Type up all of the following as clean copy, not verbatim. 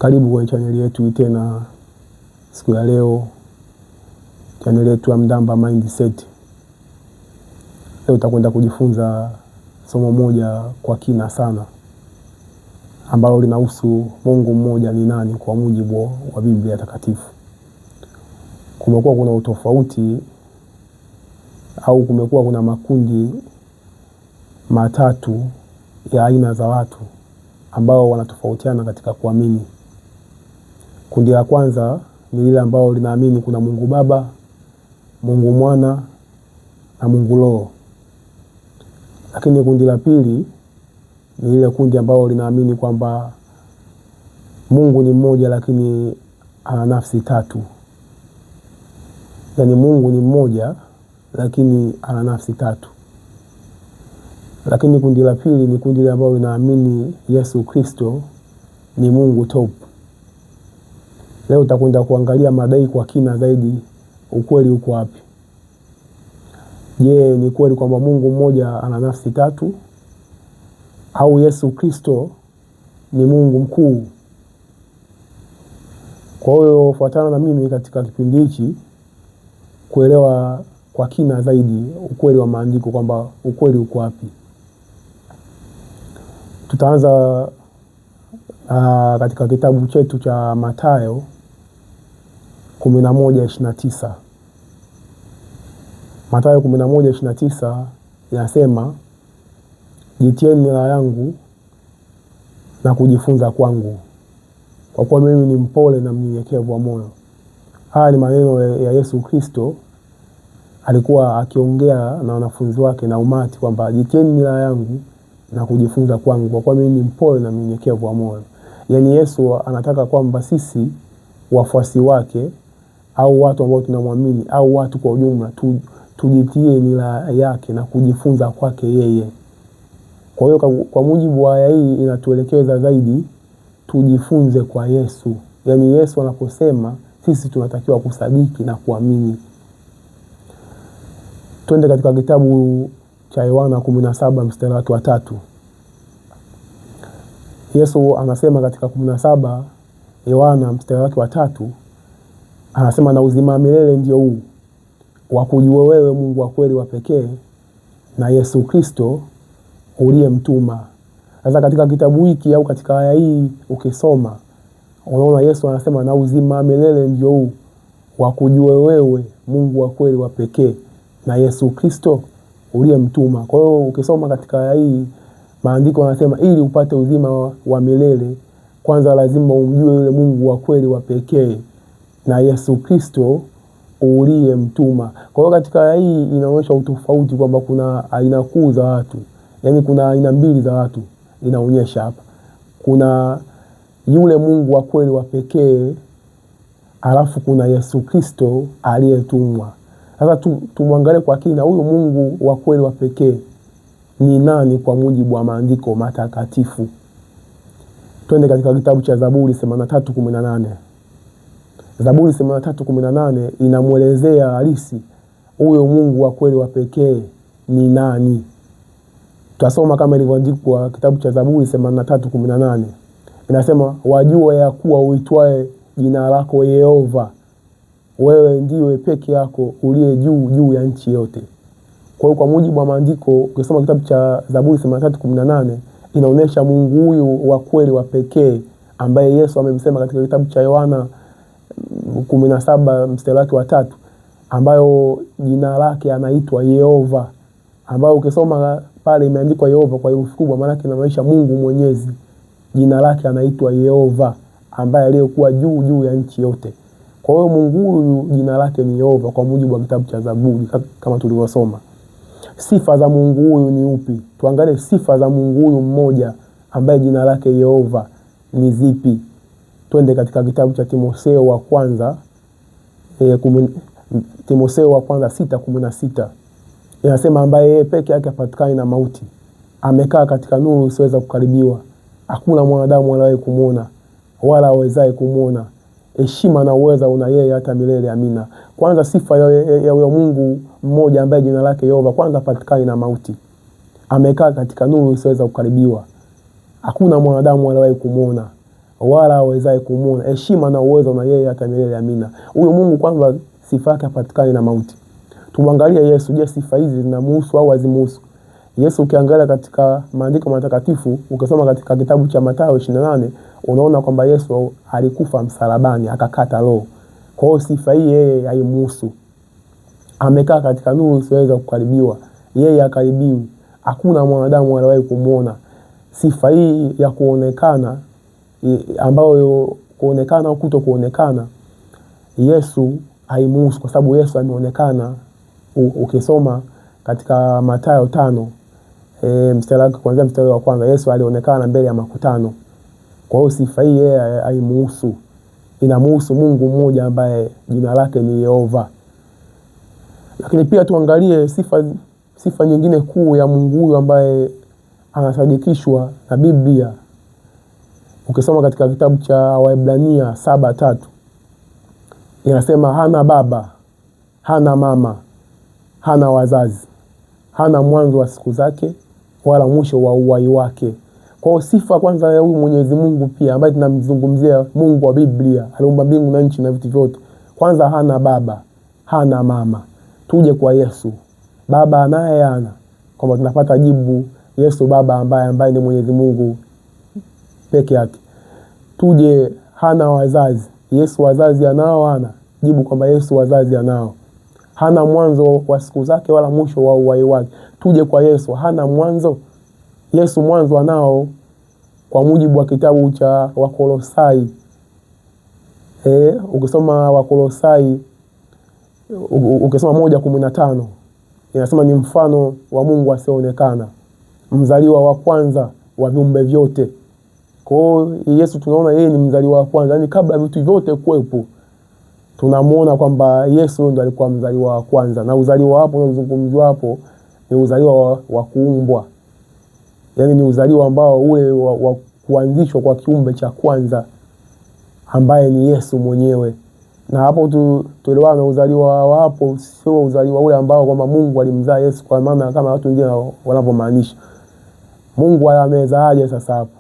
Karibu kwenye chaneli yetu tena siku ya leo, chaneli yetu ya Mdamba Mindset. Leo tutakwenda kujifunza somo moja kwa kina sana, ambalo linahusu Mungu mmoja ni nani kwa mujibu wa Biblia Takatifu. Kumekuwa kuna utofauti au kumekuwa kuna makundi matatu ya aina za watu ambao wanatofautiana katika kuamini. Kundi la kwanza ni lile ambao linaamini kuna Mungu Baba, Mungu Mwana na Mungu Roho. Lakini kundi la pili ni lile kundi ambao linaamini kwamba Mungu ni mmoja lakini ana nafsi tatu. Yaani Mungu ni mmoja lakini ana nafsi tatu. Lakini kundi la pili ni kundi ambao linaamini Yesu Kristo ni Mungu top. Leo tutakwenda kuangalia madai kwa kina zaidi, ukweli uko wapi. Je, ni kweli kwamba Mungu mmoja ana nafsi tatu, au Yesu Kristo ni Mungu mkuu? Kwa hiyo fuatana na mimi katika kipindi hiki kuelewa kwa kina zaidi ukweli wa maandiko, kwamba ukweli uko wapi. Tutaanza katika kitabu chetu cha Mathayo 11:29. Mathayo 11:29 inasema, jitieni nira yangu na kujifunza kwangu, kwa kuwa mimi ni mpole na mnyenyekevu wa moyo. Haya ni maneno ya Yesu Kristo, alikuwa akiongea na wanafunzi wake na umati kwamba jitieni nira yangu na kujifunza kwangu, kwa kuwa mimi ni mpole na mnyenyekevu wa moyo. Yaani Yesu anataka kwamba sisi wafuasi wake au watu ambao tunamwamini au watu kwa ujumla tujitie nira yake na kujifunza kwake yeye. Kwa hiyo kwa mujibu wa aya hii inatuelekeza zaidi tujifunze kwa Yesu. Yaani Yesu anaposema sisi tunatakiwa kusadiki na kuamini. Twende katika kitabu cha Yohana 17 mstari wake wa 3. Yesu anasema katika 17 Yohana mstari wake wa 3, anasema, na uzima milele ndio huu, wakujua wewe Mungu wa kweli wa pekee na Yesu Kristo uliyemtuma. Sasa katika kitabu hiki au katika aya hii ukisoma, unaona Yesu anasema na uzima milele ndio huu, wakujua wewe Mungu wa kweli wa pekee na Yesu Kristo uliyemtuma. Kwa hiyo ukisoma katika aya hii, maandiko yanasema ili upate uzima wa milele, kwanza lazima umjue yule Mungu wa kweli wa pekee na Yesu Kristo uliyemtuma. Kwa hiyo katika aya hii inaonyesha utofauti kwamba kuna aina kuu za watu. Yaani kuna aina mbili za watu inaonyesha hapa. Kuna yule Mungu wa kweli wa pekee, alafu kuna Yesu Kristo aliyetumwa. Sasa tumwangalie kwa kina huyu Mungu wa kweli wa pekee ni nani kwa mujibu wa maandiko matakatifu. Twende katika kitabu cha Zaburi 83:18. Zaburi 83:18 inamuelezea halisi huyo Mungu wa kweli wa pekee ni nani. Tutasoma kama ilivyoandikwa kitabu cha Zaburi 83:18. Inasema, wajua ya kuwa uitwae jina lako Yehova, wewe ndiwe peke yako uliye juu ya nchi yote. Kwa hiyo kwa mujibu wa maandiko ukisoma kitabu cha Zaburi 83:18 inaonyesha Mungu huyu wa kweli wa pekee ambaye Yesu amemsema katika kitabu cha Yohana 17 mstari wake wa 3, ambayo jina lake anaitwa Yehova, ambayo ukisoma pale imeandikwa Yehova kwa herufi kubwa, maana yake inaonyesha Mungu Mwenyezi. Jina lake anaitwa Yehova, ambaye aliyekuwa juu ya nchi yote. Kwa hiyo Mungu huyu jina lake ni Yehova kwa mujibu wa kitabu cha Zaburi kama tulivyosoma. Sifa za Mungu huyu ni upi? Tuangalie sifa za Mungu huyu mmoja ambaye jina lake Yehova ni zipi. Twende katika kitabu cha Timotheo wa kwanza 6:16. Inasema, ambaye yeye peke yake hapatikani na mauti, amekaa katika nuru isiweza kukaribiwa, hakuna mwanadamu aliyewahi kumuona wala awezaye kumuona. Heshima na uweza una yeye hata milele. Amina. Kwanza sifa ya Mungu mmoja ambaye jina lake Yehova, kwanza hapatikani na mauti, amekaa katika nuru isiweza kukaribiwa, hakuna mwanadamu aliyewahi kumuona wala awezaye kumuona. Heshima na uwezo na yeye hata milele. Amina. Huyo Mungu kwanza sifa yake hapatikani na mauti. Tumwangalie Yesu. Je, sifa hizi zinamuhusu au hazimuhusu? Yesu ukiangalia katika maandiko matakatifu, ukisoma katika kitabu cha Mathayo 28, unaona kwamba Yesu alikufa msalabani akakata roho. Kwa hiyo sifa hii yeye haimuhusu. Amekaa katika nuru isiyoweza kukaribiwa. Yeye akaribiwi. Hakuna mwanadamu aliyewahi kumuona. Sifa hii ya kuonekana, ambayo kuonekana au kutokuonekana, Yesu haimuhusu kwa sababu Yesu ameonekana. Ukisoma katika Mathayo 5, kuanzia mstari wa kwanza, Yesu alionekana mbele ya makutano. Kwa hiyo sifa hii yeye haimuhusu. Inamuhusu Mungu mmoja ambaye jina lake ni Yehova. Lakini pia tuangalie sifa nyingine kuu ya Mungu huyu ambaye anasadikishwa na Biblia. Ukisoma katika kitabu cha Waebrania 7:3, inasema hana baba, hana mama, hana wazazi, hana mwanzo wa siku zake wala mwisho wa uhai wake. Kwa hiyo sifa kwanza ya huyu Mwenyezi Mungu pia ambaye tunamzungumzia, Mungu wa Biblia, aliumba mbingu na nchi na vitu vyote. Kwanza hana baba, hana mama. Tuje kwa Yesu. Baba naye hana. Kwamba tunapata jibu Yesu baba ambaye ni Mwenyezi Mungu peke yake. Tuje hana wazazi. Yesu wazazi anao hana? Jibu kwamba Yesu wazazi anao. Hana mwanzo wa siku zake wala mwisho wa uhai wake. Tuje kwa Yesu. Hana mwanzo. Yesu mwanzo anao kwa mujibu wa kitabu cha Wakolosai. Ukisoma Wakolosai, ukisoma 1:15, inasema ni mfano wa Mungu asiyeonekana, mzaliwa wa kwanza wa viumbe vyote. Kwa hiyo Yesu tunaona yeye ni mzaliwa wa kwanza. Yaani kabla vitu vyote kuwepo, tunamuona kwamba Yesu ndiye alikuwa mzaliwa wa kwanza. Na uzaliwa hapo unazungumzwa hapo ni uzaliwa wa kuumbwa. Yaani ni uzaliwa ambao ule wa kuanzishwa kwa kiumbe cha kwanza ambaye ni Yesu mwenyewe. Na hapo tuelewana na uzaliwa wa hapo sio uzaliwa ule ambao kwamba Mungu alimzaa Yesu, kwa maana kama watu wengine wanavyomaanisha. Mungu amezaaje sasa hapo?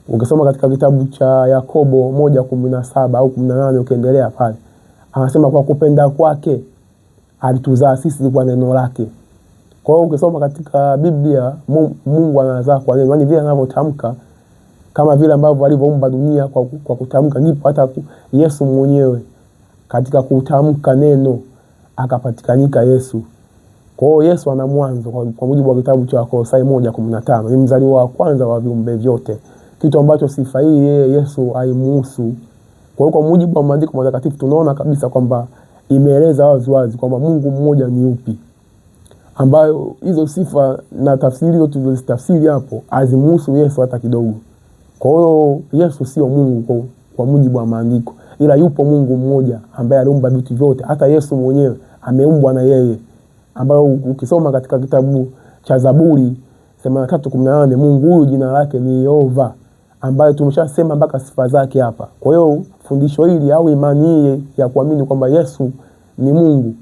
Ukisoma katika kitabu cha Yakobo 1:17 au 18 ukiendelea pale, anasema kwa kupenda kwake alituzaa sisi kwa neno lake. Kwa hiyo ukisoma katika Biblia, Mungu anazaa kwa neno. Yaani vile anavyotamka, kama vile ambavyo alivyoumba dunia kwa kutamka, ndipo hata Yesu mwenyewe katika kutamka neno akapatikanika Yesu. Kwa hiyo Yesu ana mwanzo kwa mujibu wa kitabu cha Wakolosai 1:15. Ni mzaliwa wa kwanza wa viumbe vyote. Kitu ambacho sifa hii yeye Yesu haimuhusu. Kwa hiyo kwa mujibu wa maandiko matakatifu tunaona kabisa kwamba imeeleza wazi kwamba Mungu mmoja ni upi, ambayo hizo sifa na tafsiri hizo tulizotafsiri hapo hazimuhusu Yesu hata kidogo. Kwa hiyo Yesu sio Mungu kwa mujibu wa maandiko, ila yupo Mungu mmoja ambaye aliumba vitu vyote. Hata Yesu mwenyewe ameumbwa na yeye, ambayo ukisoma katika kitabu cha Zaburi 83:18, Mungu huyu jina lake ni Yehova, ambaye tumeshasema mpaka sifa zake hapa. Kwa hiyo fundisho hili au imani hii ya kuamini kwamba Yesu ni Mungu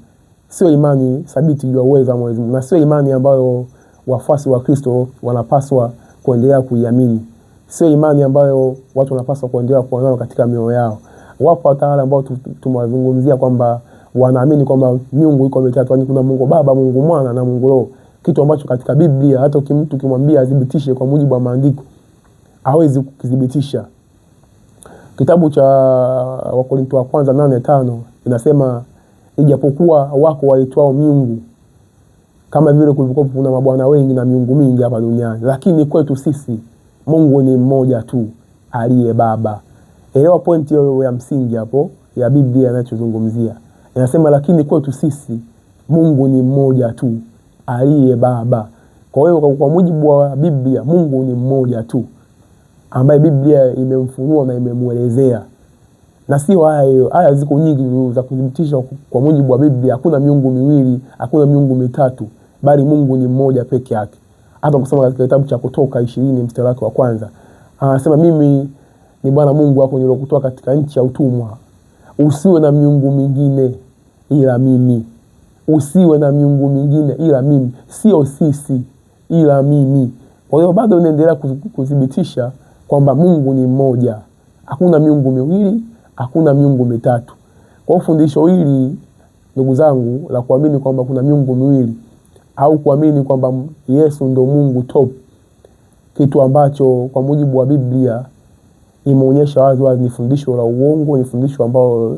sio imani thabiti juu ya uwezo wa Mwenyezi Mungu, na sio imani ambayo wafuasi wa Kristo wanapaswa kuendelea kuiamini. Sio imani ambayo watu wanapaswa kuendelea kuwa nayo katika mioyo yao. Wapo wale ambao tumewazungumzia kwamba wanaamini kwamba miungu iko mitatu, yaani kuna Mungu Baba, Mungu Mwana na Mungu Roho. Kitu ambacho katika Biblia hata mtu kimwambia adhibitishe kwa mujibu wa maandiko hawezi kudhibitisha. Kitabu cha Wakorintho wa kwanza 8:5 inasema ijapokuwa wako waitwao miungu, kama vile kulikuwa kuna mabwana wengi na miungu mingi hapa duniani, lakini kwetu sisi Mungu ni mmoja tu aliye Baba. Elewa pointi hiyo ya msingi hapo ya Biblia inachozungumzia. Inasema lakini kwetu sisi Mungu ni mmoja tu aliye Baba. Kwa hiyo kwa mujibu wa Biblia Mungu ni mmoja tu ambaye Biblia imemfunua na imemuelezea. Na sio haya ziko nyingi za kudhibitisha kwa mujibu wa Biblia hakuna miungu miwili, hakuna miungu mitatu, bali Mungu ni mmoja peke yake. Hata kusoma katika kitabu cha Kutoka 20 mstari wake wa kwanza, anasema mimi ni Bwana Mungu wako niliyokutoa katika nchi ya utumwa. Usiwe na miungu mingine ila mimi. Usiwe na miungu mingine ila mimi. Sio sisi ila mimi. Kwa hiyo bado unaendelea kudhibitisha kwamba Mungu ni mmoja. Hakuna miungu miwili, hakuna miungu mitatu. Kwa fundisho hili ndugu zangu la kuamini kwamba kuna miungu miwili au kuamini kwamba Yesu ndo Mungu top, kitu ambacho kwa mujibu wa Biblia imeonyesha wazi wazi ni fundisho la uongo, ni fundisho ambao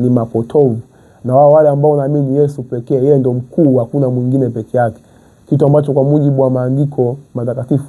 ni mapotovu. Na wale ambao wanaamini Yesu pekee, yeye ndo mkuu, hakuna mwingine peke yake, kitu ambacho kwa mujibu wa maandiko matakatifu